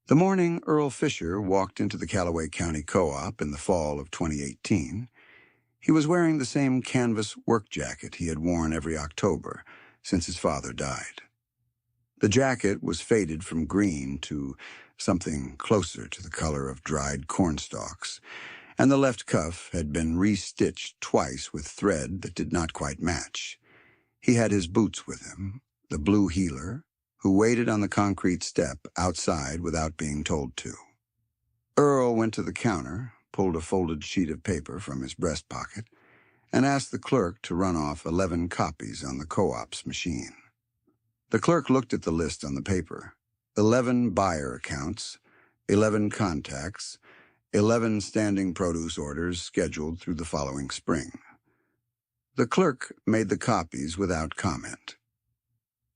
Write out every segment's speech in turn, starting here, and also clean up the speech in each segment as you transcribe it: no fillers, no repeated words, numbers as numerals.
The morning Earl Fisher walked into the Callaway County Co-op in the fall of 2018, he was wearing the same canvas work jacket he had worn every October since his father died. The jacket was faded from green to something closer to the color of dried cornstalks, and the left cuff had been re-stitched twice with thread that did not quite match. He had his boots with him, the blue heeler, who waited on the concrete step outside without being told to. Earl went to the counter, pulled a folded sheet of paper from his breast pocket, and asked the clerk to run off 11 copies on the co-op's machine. The clerk looked at the list on the paper. 11 buyer accounts, 11 contacts, 11 standing produce orders scheduled through the following spring. The clerk made the copies without comment.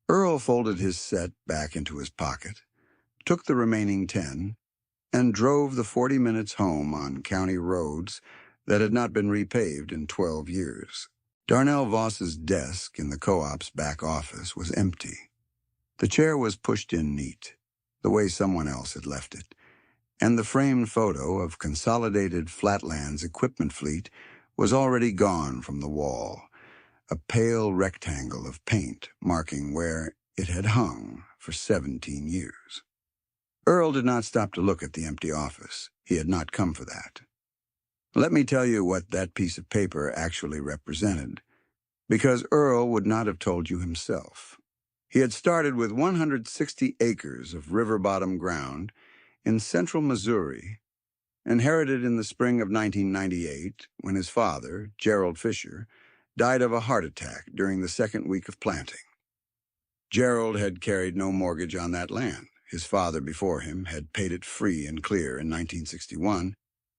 Earl folded his set back into his pocket, took the remaining 10, and drove the 40 minutes home on county roads that had not been repaved in 12 years. Darnell Voss's desk in the co-op's back office was empty. The chair was pushed in neat, the way someone else had left it, and the framed photo of Consolidated Flatlands equipment fleet was already gone from the wall, a pale rectangle of paint marking where it had hung for 17 years. Earl did not stop to look at the empty office. He had not come for that. Let me tell you what that piece of paper actually represented, because Earl would not have told you himself. He had started with 160 acres of river-bottom ground in central Missouri, inherited in the spring of 1998 when his father, Gerald Fisher, died of a heart attack during the second week of planting. Gerald had carried no mortgage on that land. His father before him had paid it free and clear in 1961,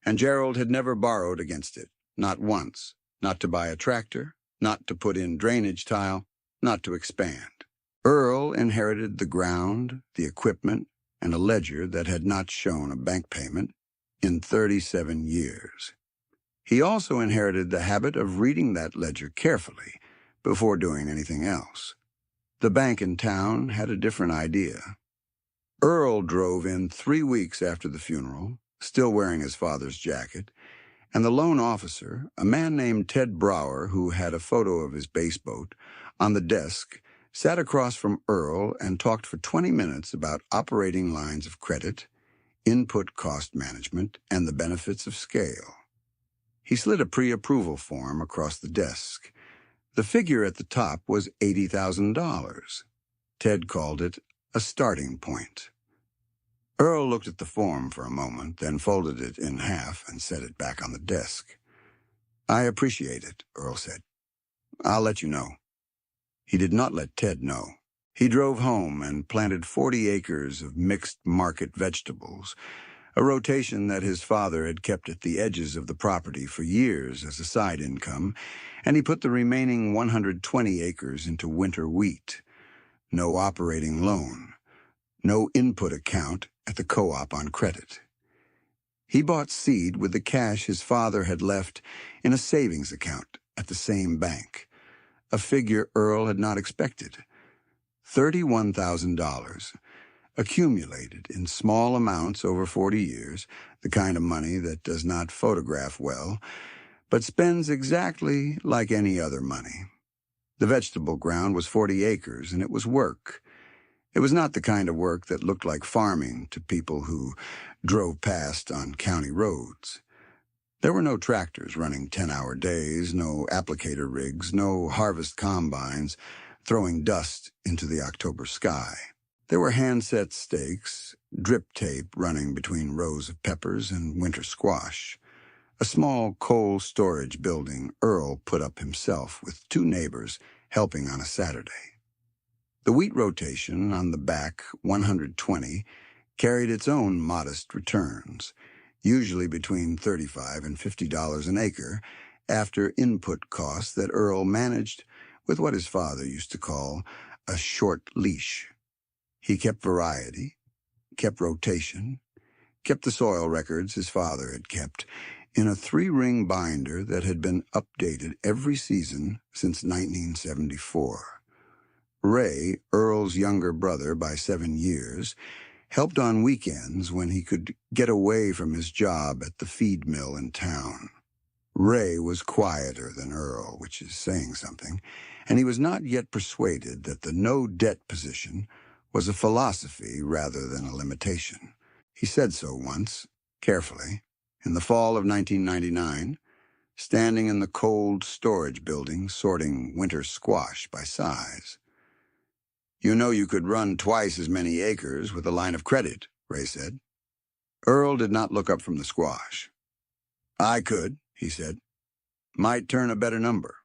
and Gerald had never borrowed against it, not once, not to buy a tractor, not to put in drainage tile, not to expand. Earl inherited the ground, the equipment, and a ledger that had not shown a bank payment in 37 years. He also inherited the habit of reading that ledger carefully before doing anything else. The bank in town had a different idea. Earl drove in 3 weeks after the funeral, still wearing his father's jacket, and the loan officer, a man named Ted Brower, who had a photo of his base boat, on the desk, sat across from Earl and talked for 20 minutes about operating lines of credit, input cost management, and the benefits of scale. He slid a pre-approval form across the desk. The figure at the top was $80,000. Ted called it a starting point. Earl looked at the form for a moment, then folded it in half and set it back on the desk. "I appreciate it," Earl said. "I'll let you know." He did not let Ted know. He drove home and planted 40 acres of mixed market vegetables, a rotation that his father had kept at the edges of the property for years as a side income, and he put the remaining 120 acres into winter wheat. No operating loan, no input account at the co-op on credit. He bought seed with the cash his father had left in a savings account at the same bank, a figure Earl had not expected. $31,000, accumulated in small amounts over 40 years, the kind of money that does not photograph well, but spends exactly like any other money. The vegetable ground was 40 acres, and it was work. It was not the kind of work that looked like farming to people who drove past on county roads. There were no tractors running 10-hour days, no applicator rigs, no harvest combines throwing dust into the October sky. There were hand-set stakes, drip tape running between rows of peppers and winter squash. A small coal storage building Earl put up himself with 2 neighbors helping on a Saturday. The wheat rotation on the back 120 carried its own modest returns, usually between $35 and $50 an acre, after input costs that Earl managed with what his father used to call a short leash. He kept variety, kept rotation, kept the soil records his father had kept in a 3-ring binder that had been updated every season since 1974. Ray, Earl's younger brother by 7 years, helped on weekends when he could get away from his job at the feed mill in town. Ray was quieter than Earl, which is saying something, and he was not yet persuaded that the no-debt position was a philosophy rather than a limitation. He said so once, carefully, in the fall of 1999, standing in the cold storage building sorting winter squash by size. "You know you could run twice as many acres with a line of credit," Ray said. Earl did not look up from the squash. "I could," he said. "Might turn a better number.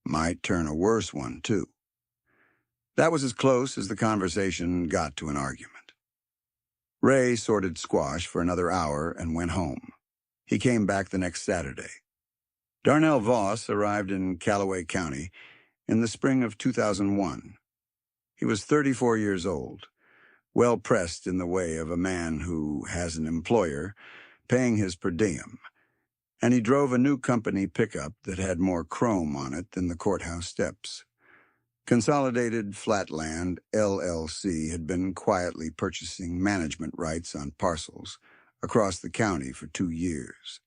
Might turn a worse one, too." That was as close as the conversation got to an argument. Ray sorted squash for another hour and went home. He came back the next Saturday. Darnell Voss arrived in Callaway County in the spring of 2001. He was 34 years old, well pressed in the way of a man who has an employer paying his per diem, and he drove a new company pickup that had more chrome on it than the courthouse steps. Consolidated Flatland, LLC, had been quietly purchasing management rights on parcels across the county for 2 years.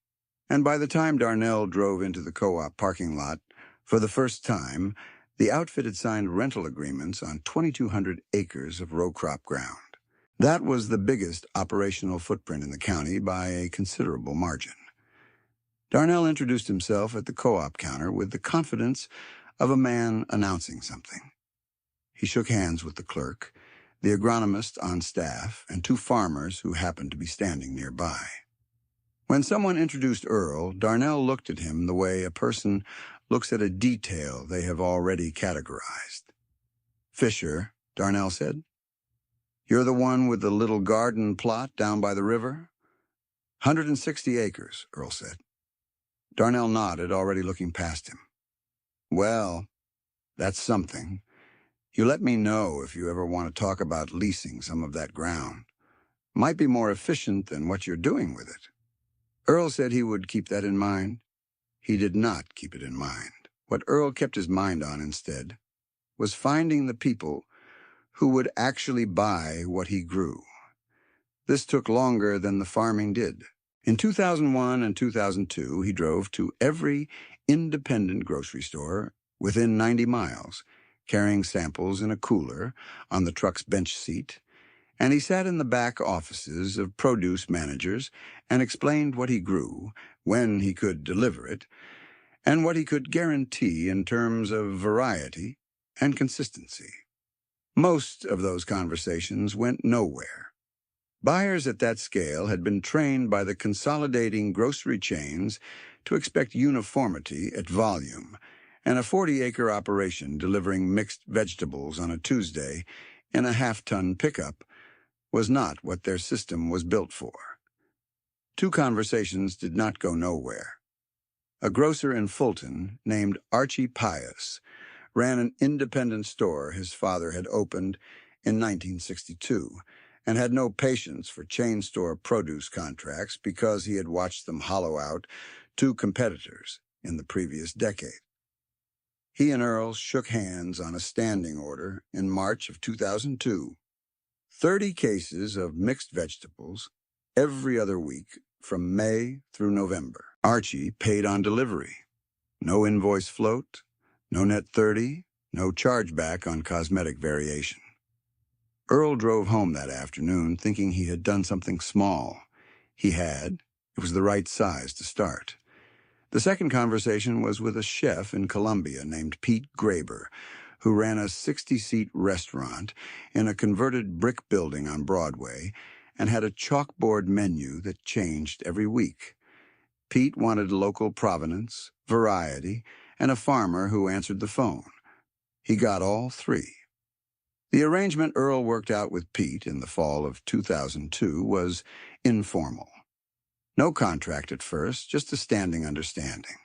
And by the time Darnell drove into the co-op parking lot, for the first time, the outfit had signed rental agreements on 2,200 acres of row crop ground. That was the biggest operational footprint in the county by a considerable margin. Darnell introduced himself at the co-op counter with the confidence of a man announcing something. He shook hands with the clerk, the agronomist on staff, and 2 farmers who happened to be standing nearby. When someone introduced Earl, Darnell looked at him the way a person looks at a detail they have already categorized. "Fisher," Darnell said. "You're the one with the little garden plot down by the river?" "160 acres, Earl said. Darnell nodded, already looking past him. "Well, that's something. You let me know if you ever want to talk about leasing some of that ground. Might be more efficient than what you're doing with it." Earl said he would keep that in mind. He did not keep it in mind. What Earl kept his mind on instead was finding the people who would actually buy what he grew. This took longer than the farming did. In 2001 and 2002, he drove to every independent grocery store within 90 miles, carrying samples in a cooler on the truck's bench seat, and he sat in the back offices of produce managers and explained what he grew, when he could deliver it, and what he could guarantee in terms of variety and consistency. Most of those conversations went nowhere. Buyers at that scale had been trained by the consolidating grocery chains to expect uniformity at volume, and a 40-acre operation delivering mixed vegetables on a Tuesday in a half-ton pickup was not what their system was built for. 2 conversations did not go nowhere. A grocer in Fulton named Archie Pius ran an independent store his father had opened in 1962 and had no patience for chain store produce contracts because he had watched them hollow out 2 competitors in the previous decade. He and Earl shook hands on a standing order in March of 2002. 30 cases of mixed vegetables every other week from May through November. Archie paid on delivery. No invoice float, no net 30, no chargeback on cosmetic variation. Earl drove home that afternoon thinking he had done something small. He had. It was the right size to start. The second conversation was with a chef in Columbia named Pete Graber, who ran a 60-seat restaurant in a converted brick building on Broadway and had a chalkboard menu that changed every week. Pete wanted local provenance, variety, and a farmer who answered the phone. He got all 3. The arrangement Earl worked out with Pete in the fall of 2002 was informal. No contract at first, just a standing understanding.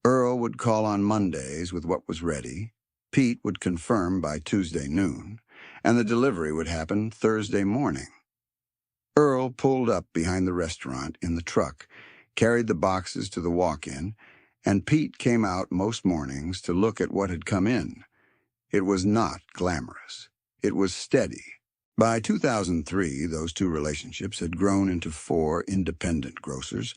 Earl would call on Mondays with what was ready, Pete would confirm by Tuesday noon, and the delivery would happen Thursday morning. Earl pulled up behind the restaurant in the truck, carried the boxes to the walk-in, and Pete came out most mornings to look at what had come in. It was not glamorous. It was steady, By 2003, those two relationships had grown into 4 independent grocers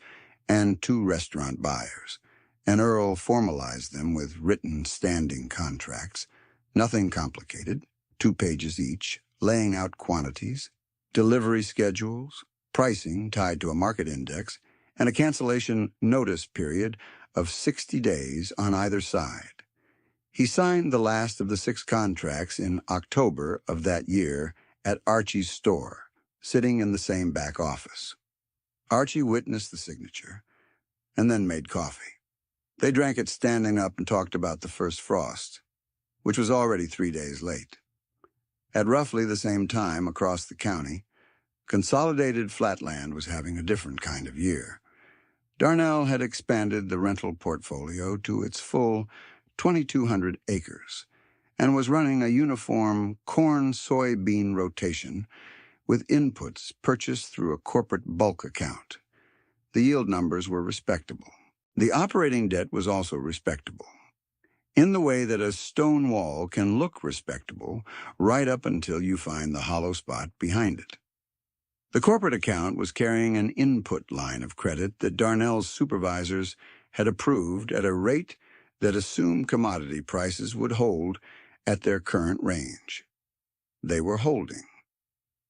and 2 restaurant buyers, and Earl formalized them with written standing contracts, nothing complicated, 2 pages each, laying out quantities, delivery schedules, pricing tied to a market index, and a cancellation notice period of 60 days on either side. He signed the last of the 6 contracts in October of that year at Archie's store, sitting in the same back office. Archie witnessed the signature and then made coffee. They drank it standing up and talked about the first frost, which was already 3 days late. At roughly the same time across the county, Consolidated Flatland was having a different kind of year. Darnell had expanded the rental portfolio to its full 2,200 acres and was running a uniform corn-soybean rotation with inputs purchased through a corporate bulk account. The yield numbers were respectable. The operating debt was also respectable, in the way that a stone wall can look respectable right up until you find the hollow spot behind it. The corporate account was carrying an input line of credit that Darnell's supervisors had approved at a rate that assumed commodity prices would hold at their current range. They were holding.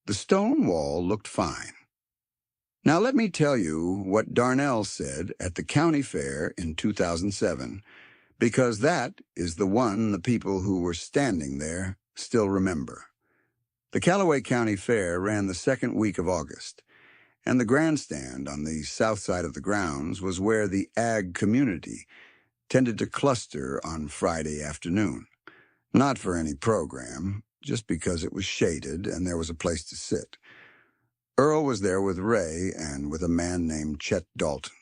The stone wall looked fine. Now let me tell you what Darnell said at the county fair in 2007, because that is the one the people who were standing there still remember. The Callaway County Fair ran the second week of August, and the grandstand on the south side of the grounds was where the ag community tended to cluster on Friday afternoon. Not for any program, just because it was shaded and there was a place to sit. Earl was there with Ray and with a man named Chet Dalton,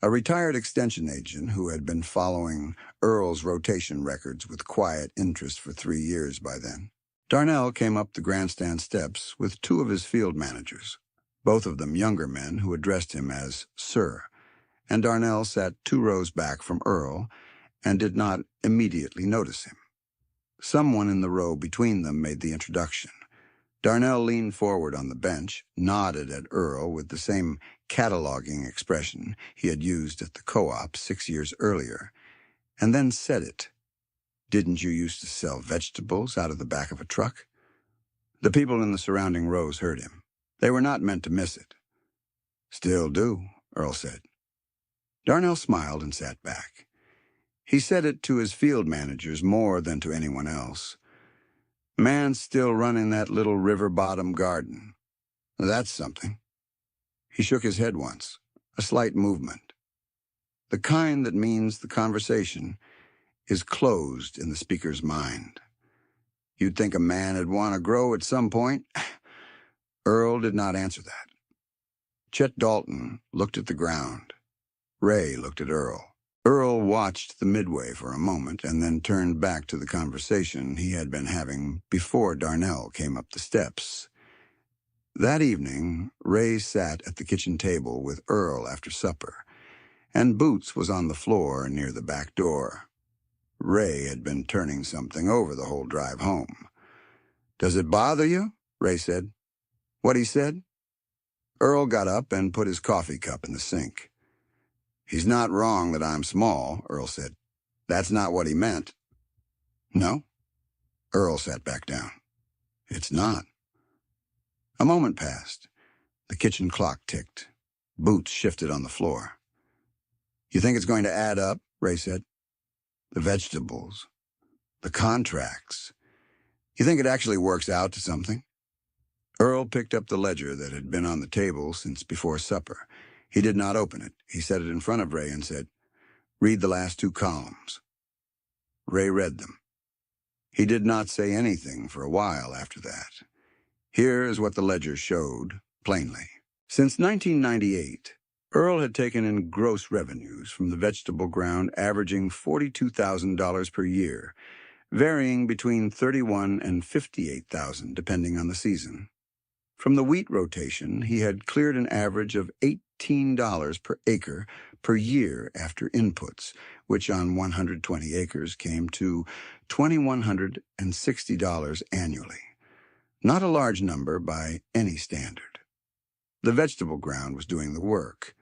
a retired extension agent who had been following Earl's rotation records with quiet interest for 3 years by then. Darnell came up the grandstand steps with 2 of his field managers, both of them younger men who addressed him as Sir, and Darnell sat 2 rows back from Earl and did not immediately notice him. Someone in the row between them made the introduction. Darnell leaned forward on the bench, nodded at Earl with the same cataloging expression he had used at the co-op 6 years earlier, and then said it. "Didn't you used to sell vegetables out of the back of a truck?" The people in the surrounding rows heard him. They were not meant to miss it. "Still do," Earl said. Darnell smiled and sat back. He said it to his field managers more than to anyone else. "Man's still running that little river bottom garden. That's something." He shook his head once, a slight movement. The kind that means the conversation is closed in the speaker's mind. You'd think a man would want to grow at some point. Earl did not answer that. Chet Dalton looked at the ground. Ray looked at Earl. Earl watched the midway for a moment and then turned back to the conversation he had been having before Darnell came up the steps. That evening, Ray sat at the kitchen table with Earl after supper, and Boots was on the floor near the back door. Ray had been turning something over the whole drive home. "Does it bother you?" Ray said. "What he said?" Earl got up and put his coffee cup in the sink. "He's not wrong that I'm small," Earl said. "That's not what he meant." "No?" Earl sat back down. "It's not." A moment passed. The kitchen clock ticked. Boots shifted on the floor. "You think it's going to add up?" Ray said. "The vegetables, the contracts. You think it actually works out to something?" Earl picked up the ledger that had been on the table since before supper. He did not open it. He set it in front of Ray and said, "Read the last 2 columns." Ray read them. He did not say anything for a while after that. Here is what the ledger showed, plainly. Since 1998, Earl had taken in gross revenues from the vegetable ground averaging $42,000 per year, varying between $31,000 and $58,000 depending on the season. From the wheat rotation, he had cleared an average of $18 per acre per year after inputs, which on 120 acres came to $2,160 annually. Not a large number by any standard. The vegetable ground was doing the work.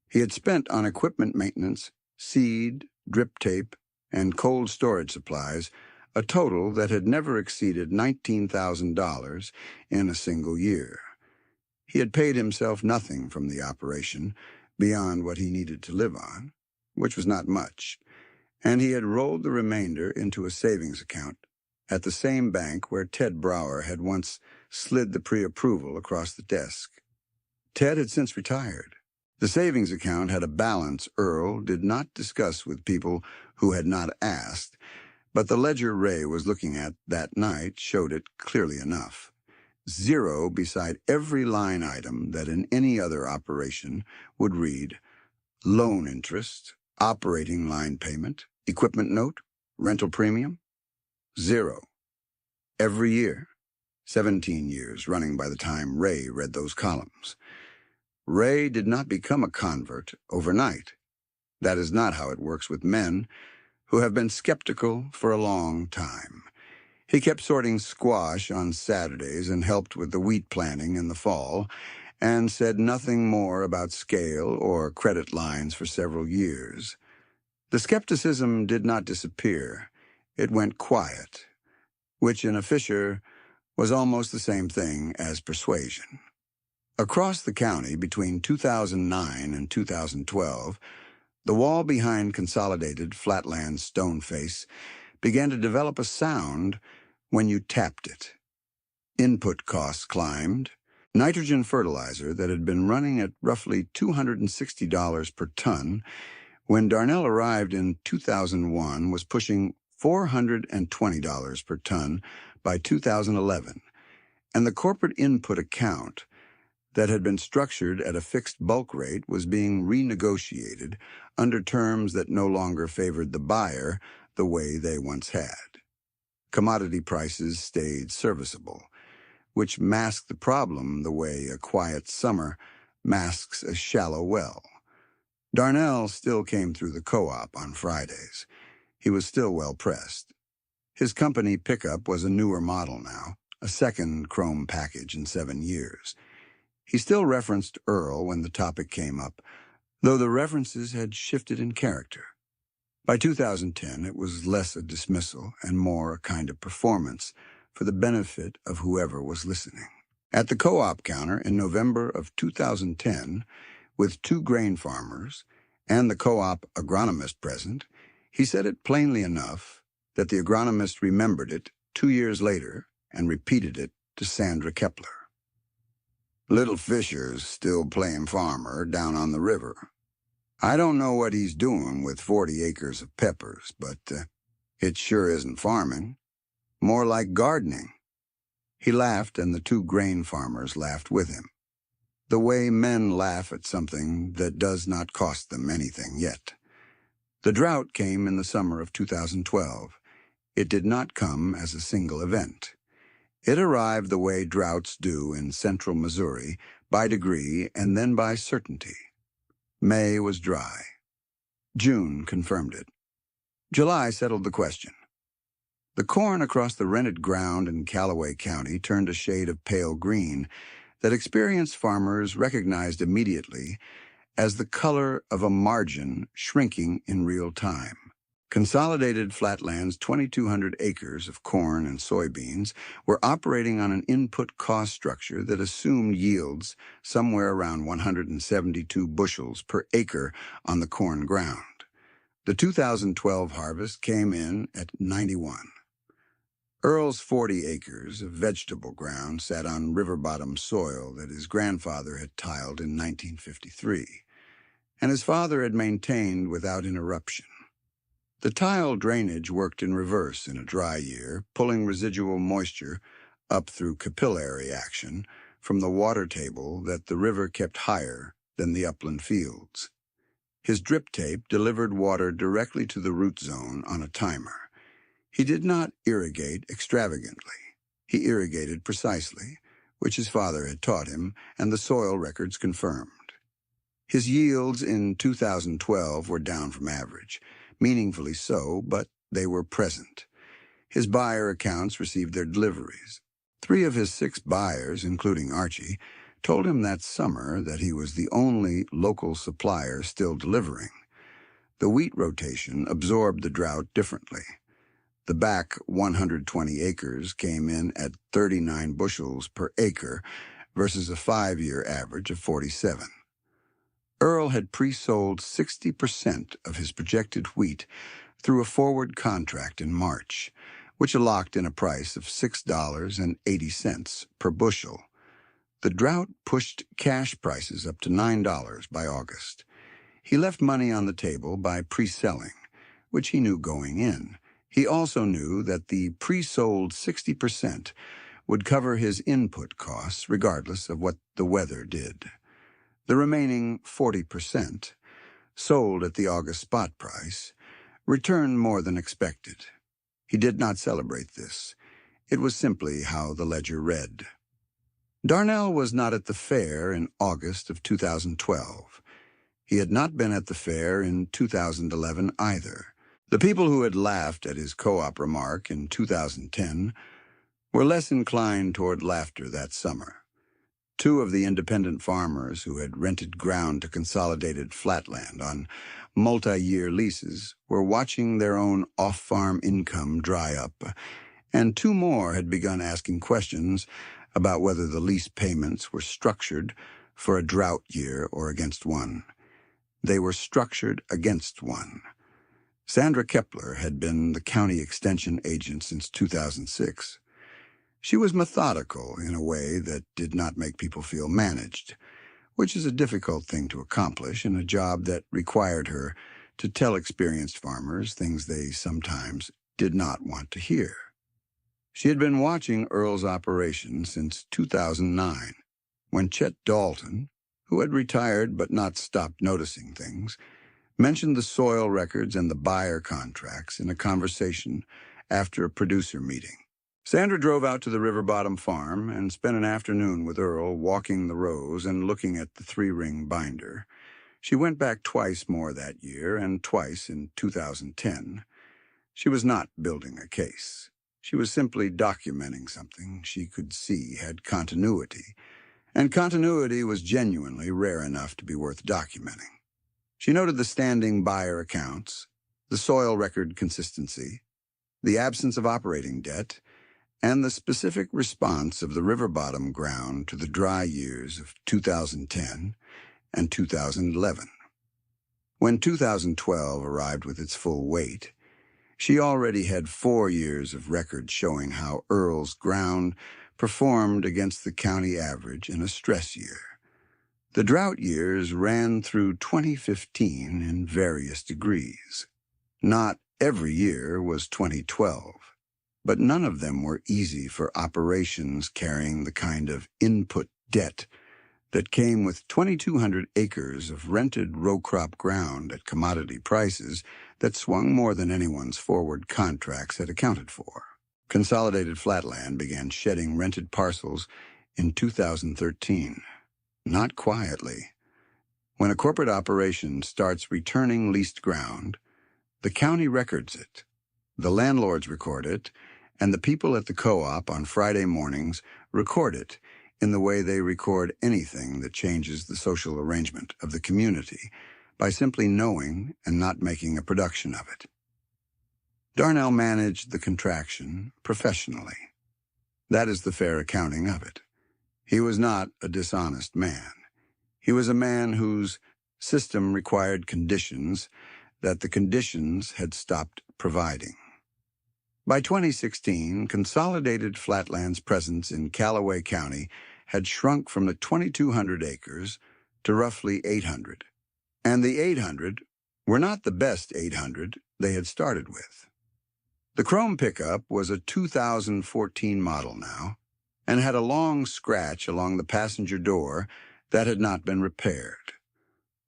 He had spent on equipment maintenance, seed, drip tape, and cold storage supplies a total that had never exceeded $19,000 in a single year. He had paid himself nothing from the operation beyond what he needed to live on, which was not much, and he had rolled the remainder into a savings account at the same bank where Ted Brower had once slid the pre-approval across the desk. Ted had since retired. The savings account had a balance Earl did not discuss with people who had not asked, but the ledger Ray was looking at that night showed it clearly enough. 0 beside every line item that in any other operation would read loan interest, operating line payment, equipment note, rental premium. 0. Every year. 17 years running by the time Ray read those columns. Ray did not become a convert overnight. That is not how it works with men who have been skeptical for a long time. He kept sorting squash on Saturdays and helped with the wheat planting in the fall, and said nothing more about scale or credit lines for several years. The skepticism did not disappear. It went quiet, which in a Fisher was almost the same thing as persuasion. Across the county between 2009 and 2012, the wall behind Consolidated Flatland Stoneface began to develop a sound when you tapped it. Input costs climbed. Nitrogen fertilizer that had been running at roughly $260 per ton when Darnell arrived in 2001 was pushing $420 per ton by 2011, and the corporate input account that had been structured at a fixed bulk rate was being renegotiated under terms that no longer favored the buyer the way they once had. Commodity prices stayed serviceable, which masked the problem the way a quiet summer masks a shallow well. Darnell still came through the co-op on Fridays. He was still well pressed. His company pickup was a newer model now, a second chrome package in 7 years. He still referenced Earl when the topic came up, though the references had shifted in character. By 2010, it was less a dismissal and more a kind of performance for the benefit of whoever was listening. At the co-op counter in November of 2010, with 2 grain farmers and the co-op agronomist present, he said it plainly enough that the agronomist remembered it 2 years later and repeated it to Sandra Kepler. Little Fisher's still playing farmer down on the river. I don't know what he's doing with 40 acres of peppers, but it sure isn't farming. More like gardening. He laughed, and the 2 grain farmers laughed with him. The way men laugh at something that does not cost them anything yet. The drought came in the summer of 2012. It did not come as a single event. It arrived the way droughts do in central Missouri, by degree and then by certainty. May was dry. June confirmed it. July settled the question. The corn across the rented ground in Callaway County turned a shade of pale green that experienced farmers recognized immediately as the color of a margin shrinking in real time. Consolidated Flatland's 2,200 acres of corn and soybeans were operating on an input cost structure that assumed yields somewhere around 172 bushels per acre on the corn ground. The 2012 harvest came in at 91. Earl's 40 acres of vegetable ground sat on river-bottom soil that his grandfather had tiled in 1953, and his father had maintained without interruption. The tile drainage worked in reverse in a dry year, pulling residual moisture up through capillary action from the water table that the river kept higher than the upland fields. His drip tape delivered water directly to the root zone on a timer. He did not irrigate extravagantly. He irrigated precisely, which his father had taught him, and the soil records confirmed. His yields in 2012 were down from average, meaningfully so, but they were present. His buyer accounts received their deliveries. 3 of his 6 buyers, including Archie, told him that summer that he was the only local supplier still delivering. The wheat rotation absorbed the drought differently. The back 120 acres came in at 39 bushels per acre versus a 5-year average of 47. Earl had pre-sold 60% of his projected wheat through a forward contract in March, which locked in a price of $6.80 per bushel. The drought pushed cash prices up to $9 by August. He left money on the table by pre-selling, which he knew going in. He also knew that the pre-sold 60% would cover his input costs regardless of what the weather did. The remaining 40%, sold at the August spot price, returned more than expected. He did not celebrate this. It was simply how the ledger read. Darnell was not at the fair in August of 2012. He had not been at the fair in 2011 either. The people who had laughed at his co-op remark in 2010 were less inclined toward laughter that summer. 2 of the independent farmers who had rented ground to Consolidated Flatland on multi-year leases were watching their own off-farm income dry up, and 2 more had begun asking questions about whether the lease payments were structured for a drought year or against one. They were structured against one. Sandra Kepler had been the county extension agent since 2006. She was methodical in a way that did not make people feel managed, which is a difficult thing to accomplish in a job that required her to tell experienced farmers things they sometimes did not want to hear. She had been watching Earl's operation since 2009, when Chet Dalton, who had retired but not stopped noticing things, mentioned the soil records and the buyer contracts in a conversation after a producer meeting. Sandra drove out to the River Bottom farm and spent an afternoon with Earl walking the rows and looking at the 3-ring binder. She went back twice more that year and twice in 2010. She was not building a case. She was simply documenting something she could see had continuity, and continuity was genuinely rare enough to be worth documenting. She noted the standing buyer accounts, the soil record consistency, the absence of operating debt, and the specific response of the river bottom ground to the dry years of 2010 and 2011. When 2012 arrived with its full weight, she already had 4 years of records showing how Earl's ground performed against the county average in a stress year. The drought years ran through 2015 in various degrees. Not every year was 2012. But none of them were easy for operations carrying the kind of input debt that came with 2,200 acres of rented row crop ground at commodity prices that swung more than anyone's forward contracts had accounted for. Consolidated Flatland began shedding rented parcels in 2013, not quietly. When a corporate operation starts returning leased ground, the county records it. The landlords record it, and the people at the co-op on Friday mornings record it in the way they record anything that changes the social arrangement of the community, by simply knowing and not making a production of it. Darnell managed the contraction professionally. That is the fair accounting of it. He was not a dishonest man. He was a man whose system required conditions that the conditions had stopped providing. By 2016, Consolidated Flatland's presence in Callaway County had shrunk from the 2,200 acres to roughly 800. And the 800 were not the best 800 they had started with. The Chrome pickup was a 2014 model now, and had a long scratch along the passenger door that had not been repaired.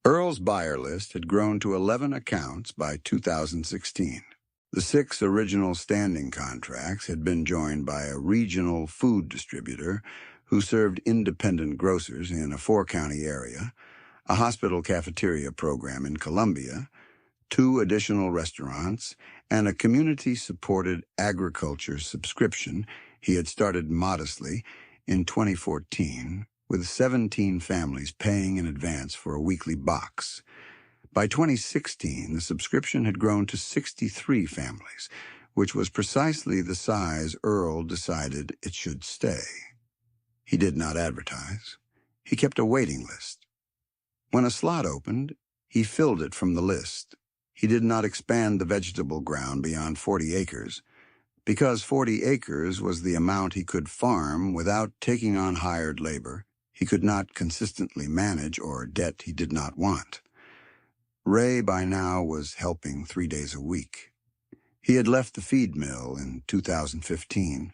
Earl's buyer list had grown to 11 accounts by 2016. The 6 original standing contracts had been joined by a regional food distributor who served independent grocers in a 4-county area, a hospital cafeteria program in Columbia, 2 additional restaurants, and a community-supported agriculture subscription He had started modestly in 2014, with 17 families paying in advance for a weekly box. By 2016, the subscription had grown to 63 families, which was precisely the size Earl decided it should stay. He did not advertise. He kept a waiting list. When a slot opened, he filled it from the list. He did not expand the vegetable ground beyond 40 acres, because 40 acres was the amount he could farm without taking on hired labor he could not consistently manage or debt he did not want. Ray by now was helping 3 days a week. He had left the feed mill in 2015,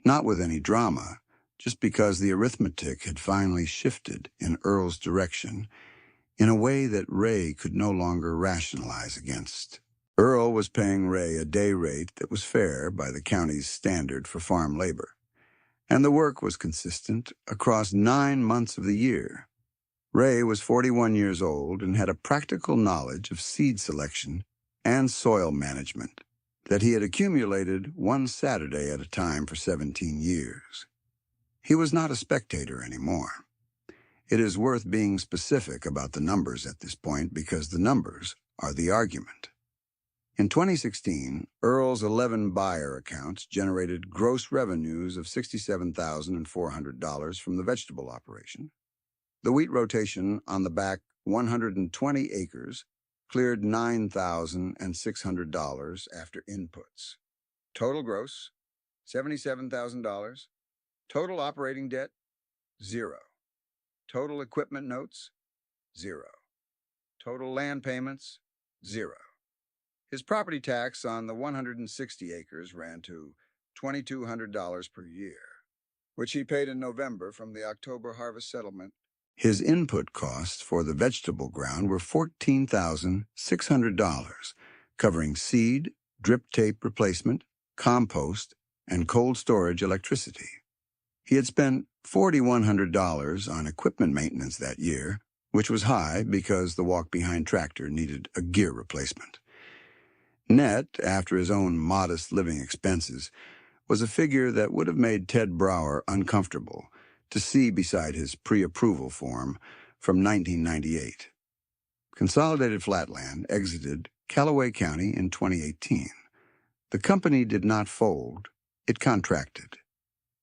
not with any drama, just because the arithmetic had finally shifted in Earl's direction in a way that Ray could no longer rationalize against. Earl was paying Ray a day rate that was fair by the county's standard for farm labor, and the work was consistent across 9 months of the year. Ray was 41 years old and had a practical knowledge of seed selection and soil management that he had accumulated one Saturday at a time for 17 years. He was not a spectator anymore. It is worth being specific about the numbers at this point because the numbers are the argument. In 2016, Earl's 11 buyer accounts generated gross revenues of $67,400 from the vegetable operation. The wheat rotation on the back 120 acres cleared $9,600 after inputs. Total gross, $77,000. Total operating debt, 0. Total equipment notes, 0. Total land payments, 0. His property tax on the 160 acres ran to $2,200 per year, which he paid in November from the October harvest settlement. His input costs for the vegetable ground were $14,600, covering seed, drip tape replacement, compost, and cold storage electricity. He had spent $4,100 on equipment maintenance that year, which was high because the walk-behind tractor needed a gear replacement. Net, after his own modest living expenses, was a figure that would have made Ted Brower uncomfortable to see beside his pre-approval form from 1998. Consolidated Flatland exited Callaway County in 2018. The company did not fold, it contracted.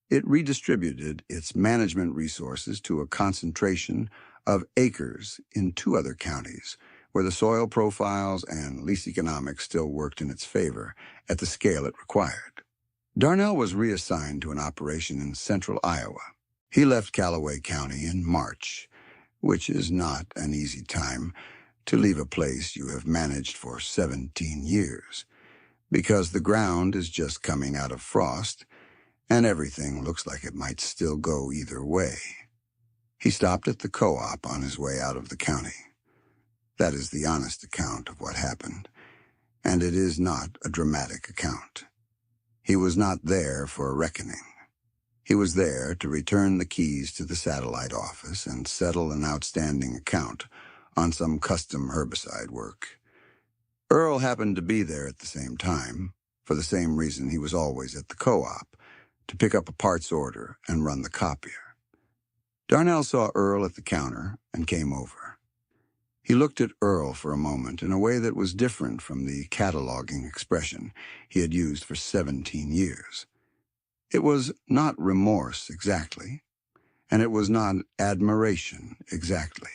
It redistributed its management resources to a concentration of acres in 2 other counties, where the soil profiles and lease economics still worked in its favor at the scale it required. Darnell was reassigned to an operation in central Iowa. He left Callaway County in March, which is not an easy time to leave a place you have managed for 17 years, because the ground is just coming out of frost and everything looks like it might still go either way. He stopped at the co-op on his way out of the county. That is the honest account of what happened, and it is not a dramatic account. He was not there for a reckoning. He was there to return the keys to the satellite office and settle an outstanding account on some custom herbicide work. Earl happened to be there at the same time, for the same reason he was always at the co-op, to pick up a parts order and run the copier. Darnell saw Earl at the counter and came over. He looked at Earl for a moment in a way that was different from the cataloging expression he had used for 17 years. It was not remorse exactly, and it was not admiration exactly.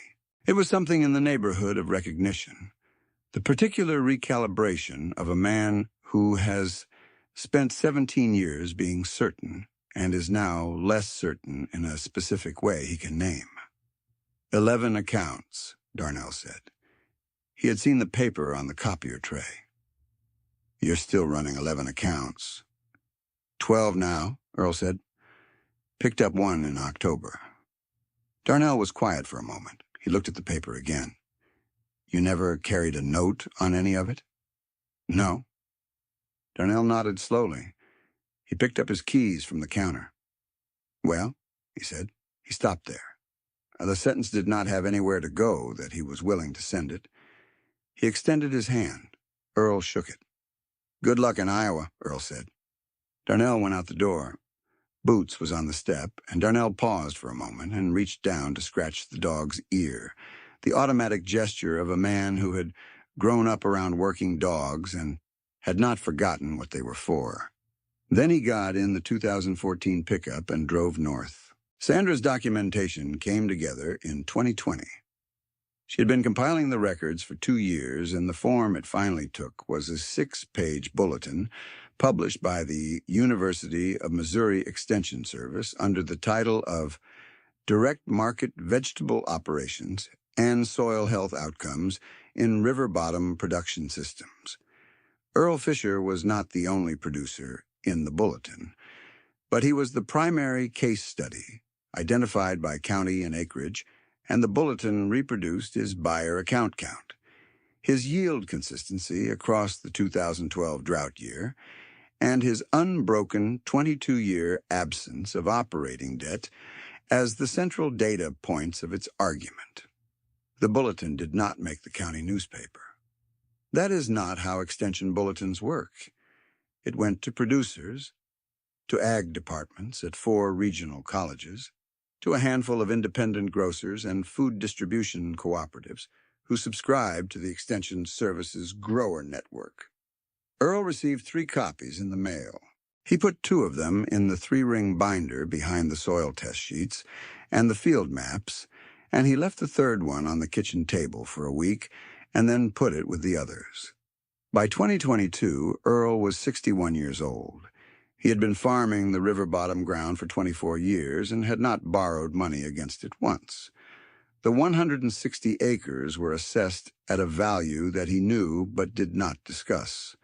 It was something in the neighborhood of recognition, the particular recalibration of a man who has spent 17 years being certain and is now less certain in a specific way he can name. 11 accounts, Darnell said. He had seen the paper on the copier tray. You're still running 11 accounts. 12 now, Earl said. Picked up 1 in October. Darnell was quiet for a moment. He looked at the paper again. You never carried a note on any of it? No. Darnell nodded slowly. He picked up his keys from the counter. Well, he said. He stopped there. The sentence did not have anywhere to go that he was willing to send it. He extended his hand. Earl shook it. Good luck in Iowa, Earl said. Darnell went out the door. Boots was on the step, and Darnell paused for a moment and reached down to scratch the dog's ear, the automatic gesture of a man who had grown up around working dogs and had not forgotten what they were for. Then he got in the 2014 pickup and drove north. Sandra's documentation came together in 2020. She had been compiling the records for 2 years, and the form it finally took was a 6-page bulletin published by the University of Missouri Extension Service under the title of Direct Market Vegetable Operations and Soil Health Outcomes in River Bottom Production Systems. Earl Fisher was not the only producer in the bulletin, but he was the primary case study, identified by county and acreage, and the bulletin reproduced his buyer account count, his yield consistency across the 2012 drought year, and his unbroken 22-year absence of operating debt as the central data points of its argument. The bulletin did not make the county newspaper. That is not how extension bulletins work. It went to producers, to ag departments at 4 regional colleges, to a handful of independent grocers and food distribution cooperatives who subscribed to the Extension Service's grower network. Earl received 3 copies in the mail. He put 2 of them in the 3-ring binder behind the soil test sheets and the field maps, and he left the 3rd one on the kitchen table for a week and then put it with the others. By 2022, Earl was 61 years old. He had been farming the river bottom ground for 24 years and had not borrowed money against it once. The 160 acres were assessed at a value that he knew but did not discuss.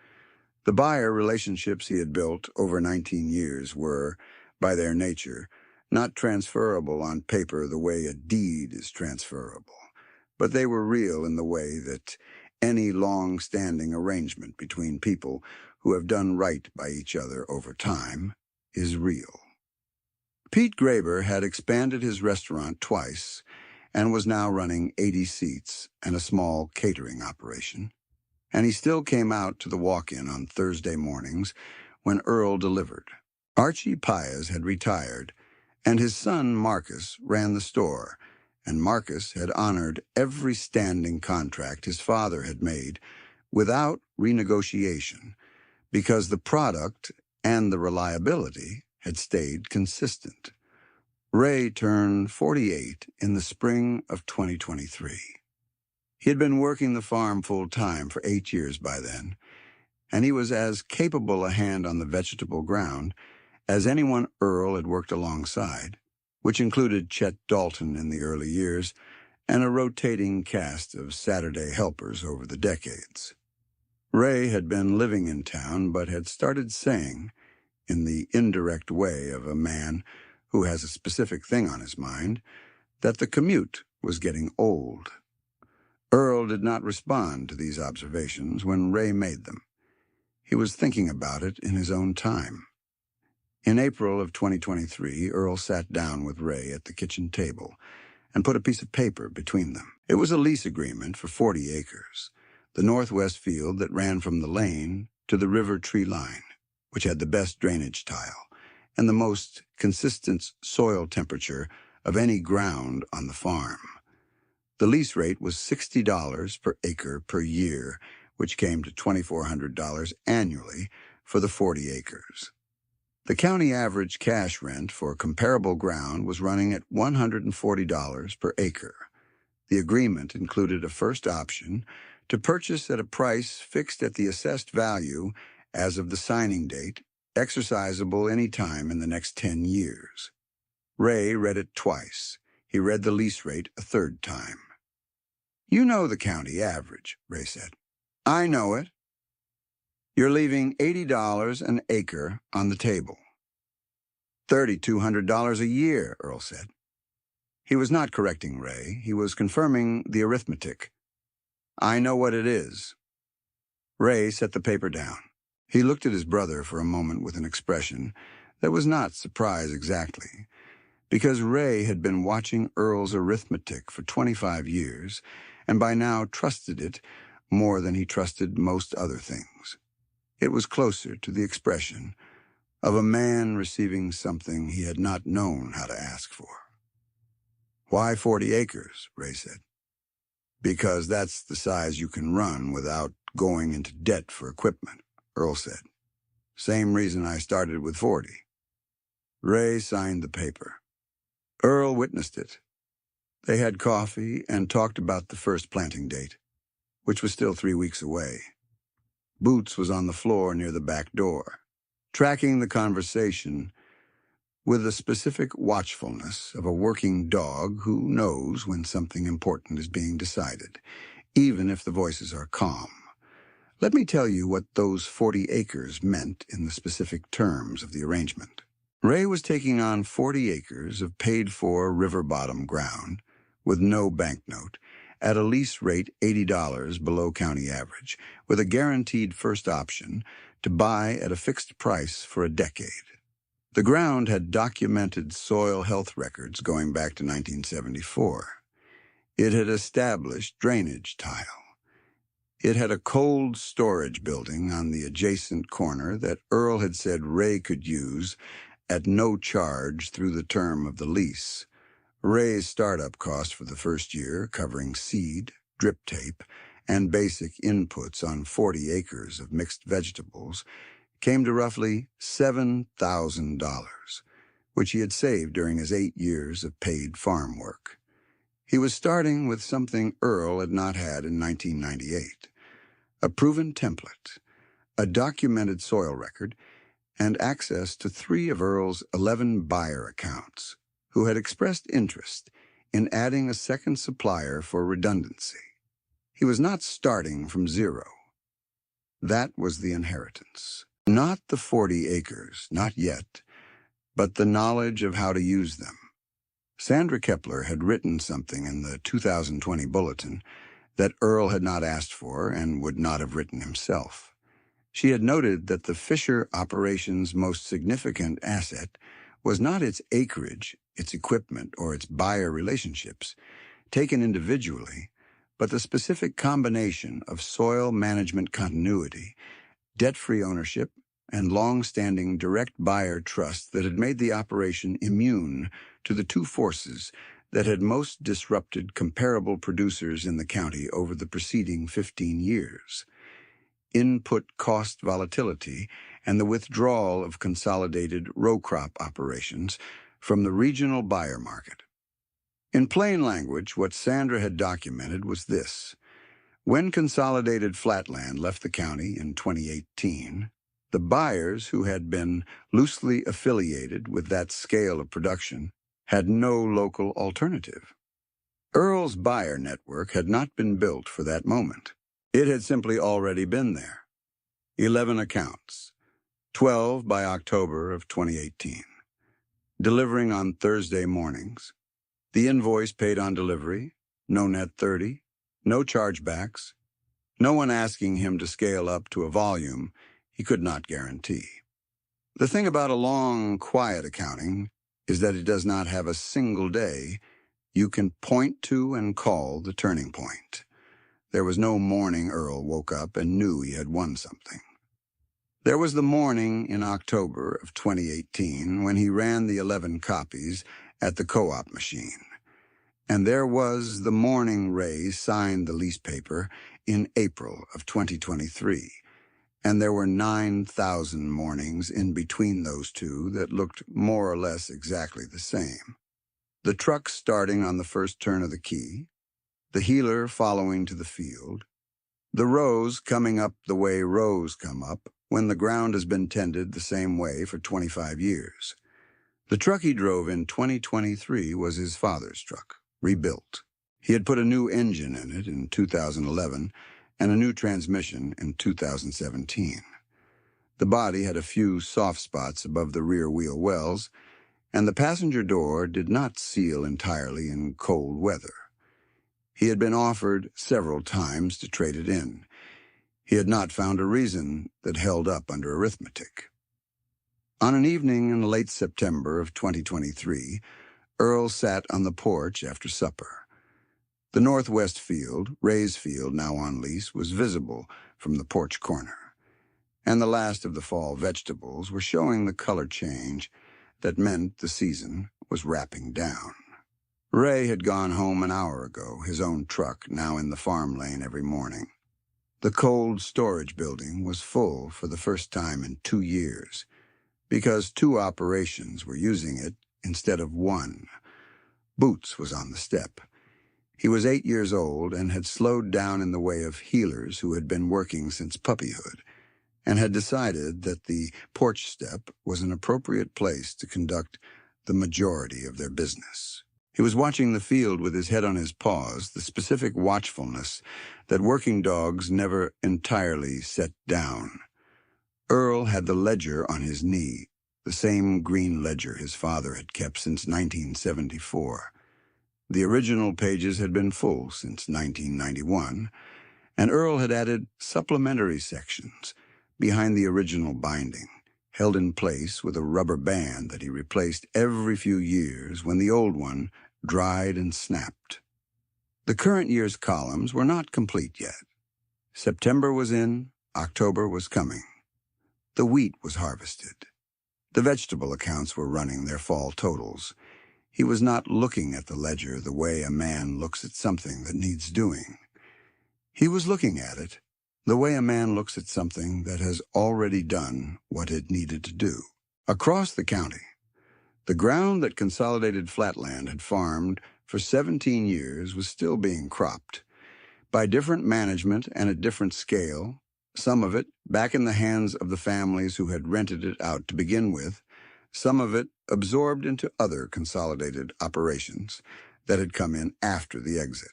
The buyer relationships he had built over 19 years were, by their nature, not transferable on paper the way a deed is transferable, but they were real in the way that any long-standing arrangement between people who have done right by each other over time is real. Pete Graber had expanded his restaurant twice and was now running 80 seats and a small catering operation, and he still came out to the walk-in on Thursday mornings when Earl delivered. Archie Paez had retired, and his son Marcus ran the store, and Marcus had honored every standing contract his father had made without renegotiation, because the product and the reliability had stayed consistent. Ray turned 48 in the spring of 2023. He had been working the farm full-time for 8 years by then, and he was as capable a hand on the vegetable ground as anyone Earl had worked alongside, which included Chet Dalton in the early years and a rotating cast of Saturday helpers over the decades. Ray had been living in town but had started saying, in the indirect way of a man who has a specific thing on his mind, that the commute was getting old. Earl did not respond to these observations when Ray made them. He was thinking about it in his own time. In April of 2023, Earl sat down with Ray at the kitchen table and put a piece of paper between them. It was a lease agreement for 40 acres, the northwest field that ran from the lane to the river tree line, which had the best drainage tile and the most consistent soil temperature of any ground on the farm. The lease rate was $60 per acre per year, which came to $2,400 annually for the 40 acres. The county average cash rent for comparable ground was running at $140 per acre. The agreement included a first option to purchase at a price fixed at the assessed value as of the signing date, exercisable any time in the next 10 years. Ray read it twice. He read the lease rate a 3rd time. "You know the county average," Ray said. "I know it. You're leaving $80 an acre on the table." $3,200 a year, Earl said. He was not correcting Ray. He was confirming the arithmetic. "I know what it is." Ray set the paper down. He looked at his brother for a moment with an expression that was not surprise exactly, because Ray had been watching Earl's arithmetic for 25 years and by now trusted it more than he trusted most other things. It was closer to the expression, of a man receiving something he had not known how to ask for. "Why 40 acres?" Ray said. "Because that's the size you can run without going into debt for equipment," Earl said. "Same reason I started with 40. Ray signed the paper. Earl witnessed it. They had coffee and talked about the first planting date, which was still 3 weeks away. Boots was on the floor near the back door, tracking the conversation with the specific watchfulness of a working dog who knows when something important is being decided, even if the voices are calm. Let me tell you what those 40 acres meant in the specific terms of the arrangement. Ray was taking on 40 acres of paid-for river-bottom ground with no banknote at a lease rate $80 below county average, with a guaranteed first option to buy at a fixed price for a decade. The ground had documented soil health records going back to 1974. It had established drainage tile. It had a cold storage building on the adjacent corner that Earl had said Ray could use at no charge through the term of the lease. Ray's startup cost for the first year, covering seed, drip tape, and basic inputs on 40 acres of mixed vegetables, came to roughly $7,000, which he had saved during his 8 years of paid farm work. He was starting with something Earl had not had in 1998, a proven template, a documented soil record, and access to 3 of Earl's 11 buyer accounts, who had expressed interest in adding a second supplier for redundancy. He was not starting from zero. That was the inheritance. Not the 40 acres, not yet, but the knowledge of how to use them. Sandra Kepler had written something in the 2020 bulletin that Earl had not asked for and would not have written himself. She had noted that the Fisher operation's most significant asset was not its acreage, its equipment, or its buyer relationships, taken individually, but the specific combination of soil management continuity, debt-free ownership, and long-standing direct buyer trust that had made the operation immune to the 2 forces that had most disrupted comparable producers in the county over the preceding 15 years: input cost volatility and the withdrawal of consolidated row crop operations from the regional buyer market. In plain language, what Sandra had documented was this: when Consolidated Flatland left the county in 2018, the buyers who had been loosely affiliated with that scale of production had no local alternative. Earl's buyer network had not been built for that moment. It had simply already been there. 11 accounts, 12 by October of 2018, delivering on Thursday mornings. The invoice paid on delivery, no net 30, no chargebacks, no one asking him to scale up to a volume he could not guarantee. The thing about a long, quiet accounting is that it does not have a single day you can point to and call the turning point. There was no morning Earl woke up and knew he had won something. There was the morning in October of 2018 when he ran the 11 copies at the co-op machine. And there was the morning Ray signed the lease paper in April of 2023. And there were 9,000 mornings in between those two that looked more or less exactly the same. The truck starting on the first turn of the key, the healer following to the field, the rows coming up the way rows come up when the ground has been tended the same way for 25 years. The truck he drove in 2023 was his father's truck, rebuilt. He had put a new engine in it in 2011 and a new transmission in 2017. The body had a few soft spots above the rear wheel wells, and the passenger door did not seal entirely in cold weather. He had been offered several times to trade it in. He had not found a reason that held up under arithmetic. On an evening in late September of 2023, Earl sat on the porch after supper. The northwest field, Ray's field now on lease, was visible from the porch corner. and the last of the fall vegetables were showing the color change that meant the season was wrapping down. Ray had gone home an hour ago, his own truck now in the farm lane every morning. The cold storage building was full for the first time in 2 years, because 2 operations were using it instead of 1. Boots was on the step. He was 8 years old and had slowed down in the way of healers who had been working since puppyhood, and had decided that the porch step was an appropriate place to conduct the majority of their business. He was watching the field with his head on his paws, the specific watchfulness that working dogs never entirely set down. Earl had the ledger on his knee, the same green ledger his father had kept since 1974. The original pages had been full since 1991, and Earl had added supplementary sections behind the original binding, held in place with a rubber band that he replaced every few years when the old one dried and snapped. The current year's columns were not complete yet. September was in, October was coming. The wheat was harvested. The vegetable accounts were running their fall totals. He was not looking at the ledger the way a man looks at something that needs doing. He was looking at it the way a man looks at something that has already done what it needed to do. Across the county, the ground that Consolidated Flatland had farmed for 17 years was still being cropped. By different management and at different scale, some of it back in the hands of the families who had rented it out to begin with, some of it absorbed into other consolidated operations that had come in after the exit.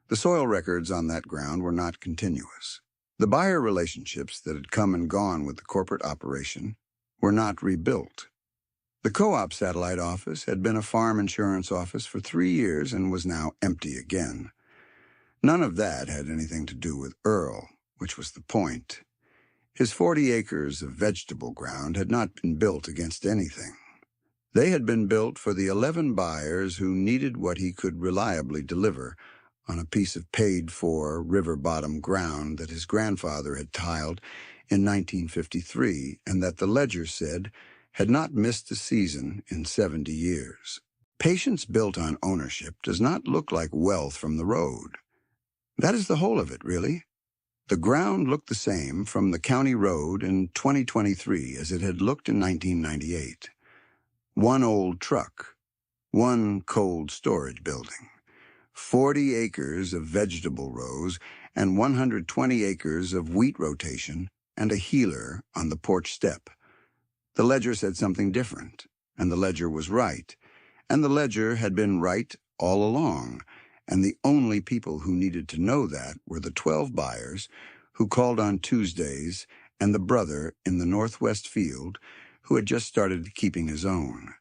The soil records on that ground were not continuous. The buyer relationships that had come and gone with the corporate operation were not rebuilt. The co-op satellite office had been a farm insurance office for 3 years and was now empty again. None of that had anything to do with Earl, which was the point. His 40 acres of vegetable ground had not been built against anything. They had been built for the 11 buyers who needed what he could reliably deliver on a piece of paid-for river-bottom ground that his grandfather had tiled in 1953 and that the ledger said had not missed a season in 70 years. Patience built on ownership does not look like wealth from the road. That is the whole of it, really. The ground looked the same from the county road in 2023 as it had looked in 1998. 1 old truck, 1 cold storage building, 40 acres of vegetable rows, and 120 acres of wheat rotation, and a healer on the porch step. The ledger said something different, and the ledger was right, and the ledger had been right all along, and the only people who needed to know that were the 12 buyers who called on Tuesdays and the brother in the northwest field who had just started keeping his own.